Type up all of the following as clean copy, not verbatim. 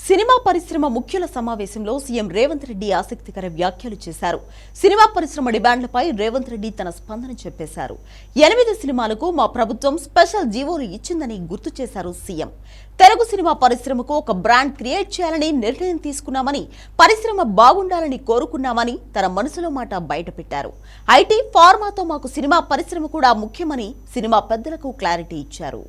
Cinema పరిశ్రమ ముఖ్యుల సమావేశంలో CM Revanth Reddy ఆసక్తికర వ్యాఖ్యలు చేశారు. సినిమా పరిశ్రమ డిమాండ్లపై రేవంత్ రెడ్డి తన స్పందన చెప్పేశారు. 8 సినిమాలకు మా ప్రభుత్వం స్పెషల్ జీవోలు ఇచ్చిందని గుర్తు చేశారు సీఎం. తెలుగు సినిమా పరిశ్రమకు ఒక బ్రాండ్ క్రియేట్ చేయాలని నిర్ణయం తీసుకున్నామని, పరిశ్రమ బాగుండాలని కోరుకున్నామని తన మనసులో మాట బయటపెట్టారు. ఐటీ, ఫార్మాతో మాకు సినిమా పరిశ్రమ కూడా ముఖ్యమని సినిమా పెద్దలకు క్లారిటీ ఇచ్చారు.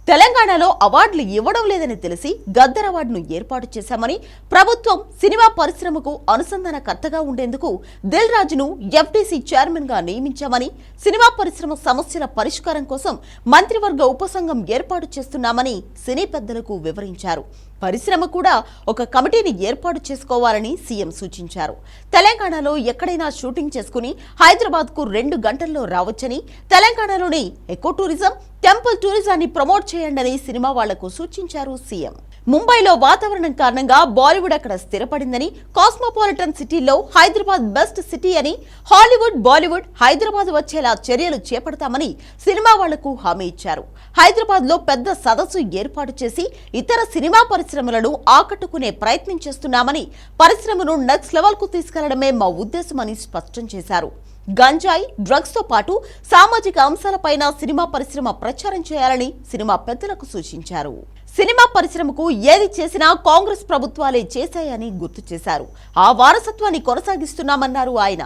తెలంగాణలో అవార్డులు ఇవ్వడం లేదని తెలిసి గద్దర్ అవార్డును ఏర్పాటు చేశామని, ప్రభుత్వం సినిమా పరిశ్రమకు అనుసంధానకర్తగా ఉండేందుకు దిల్ రాజును ఎఫ్డీసీ చైర్మన్ గా నియమించామని, సినిమా పరిశ్రమ సమస్యల పరిష్కారం కోసం మంత్రివర్గ ఉపసంఘం ఏర్పాటు చేస్తున్నామని సినీ పెద్దలకు వివరించారు. పరిశ్రమ కూడా ఒక కమిటీని ఏర్పాటు చేసుకోవాలని సీఎం సూచించారు. తెలంగాణలో ఎక్కడైనా షూటింగ్ చేసుకుని హైదరాబాద్కు 2 గంటల్లో రావచ్చని, తెలంగాణలోని ఎకో టూరిజం, టెంపుల్ టూరిజాన్ని ప్రమోట్ చేయండి సినిమా వాళ్లకు సూచించారు సీఎం. ముంబైలో వాతావరణం కారణంగా బాలీవుడ్ అక్కడ స్థిరపడిందని, కాస్మోపాలిటన్ సిటీలో హైదరాబాద్ బెస్ట్ సిటీ అని, హాలీవుడ్, బాలీవుడ్ హైదరాబాద్ వచ్చేలా చర్యలు చేపడతామని సినిమా వాళ్లకు హామీ ఇచ్చారు. హైదరాబాద్ లో పెద్ద సదస్సు ఏర్పాటు చేసి ఇతర సినిమా పరిశ్రమలను ఆకట్టుకునే ప్రయత్నం చేస్తున్నామని, పరిశ్రమను నెక్స్ట్ లెవెల్ కు తీసుకెళ్లడమే మా ఉద్దేశమని స్పష్టం చేశారు. గంజాయి, డ్రగ్స్ తో పాటు సామాజిక అంశాలపైన సినిమా పరిశ్రమ ప్రచారం చేయాలని సినిమా పెద్దలకు సూచించారు. సినిమా పరిశ్రమకు ఏది చేసినా కాంగ్రెస్ ప్రభుత్వాలే చేశాయని గుర్తు చేశారు. ఆ వారసత్వాన్ని కొనసాగిస్తున్నామన్నారు ఆయన.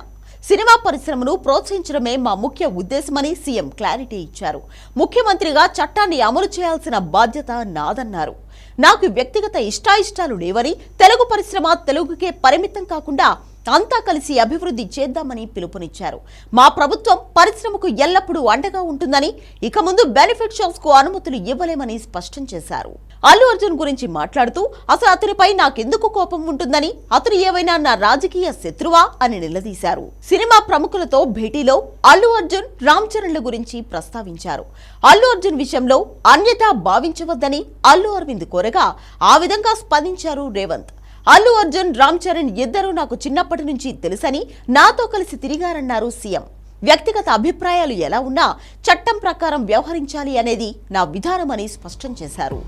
సినిమా పరిశ్రమను ప్రోత్సహించడమే మా ముఖ్య ఉద్దేశమని సీఎం క్లారిటీ ఇచ్చారు. ముఖ్యమంత్రిగా చట్టాన్ని అమలు చేయాల్సిన బాధ్యత నాదన్నారు. నాకు వ్యక్తిగత ఇష్టాయిష్టాలు లేవని, తెలుగు పరిశ్రమ తెలుగుకే పరిమితం కాకుండా అంతా కలిసి అభివృద్ధి చేద్దామని పిలుపునిచ్చారు. మా ప్రభుత్వం పరిశ్రమకు ఎల్లప్పుడూ అండగా ఉంటుందని, ఇక ముందు బెనిఫిట్ షోస్ కు అనుమతులు ఇవ్వలేమని స్పష్టం చేశారు. అల్లు అర్జున్ గురించి మాట్లాడుతూ అసలు అతనిపై నాకెందుకు కోపం ఉంటుందని, అతను ఏవైనా నా రాజకీయ శత్రువా అని నిలదీశారు. సినిమా ప్రముఖులతో భేటీలో అల్లు అర్జున్, రామ్ చరణ్ల గురించి ప్రస్తావించారు. అల్లు అర్జున్ విషయంలో అన్యథా భావించవద్దని అల్లు అరవింద్ కోరగా ఆ విధంగా స్పందించారు రేవంత్. అల్లు అర్జున్, రామ్ చరణ్ ఇద్దరూ నాకు చిన్నప్పటి నుంచి తెలుసని, నాతో కలిసి తిరిగారన్నారు సీఎం. వ్యక్తిగత అభిప్రాయాలు ఎలా ఉన్నా చట్టం ప్రకారం వ్యవహరించాలి అనేది నా విధానమని స్పష్టం చేశారు.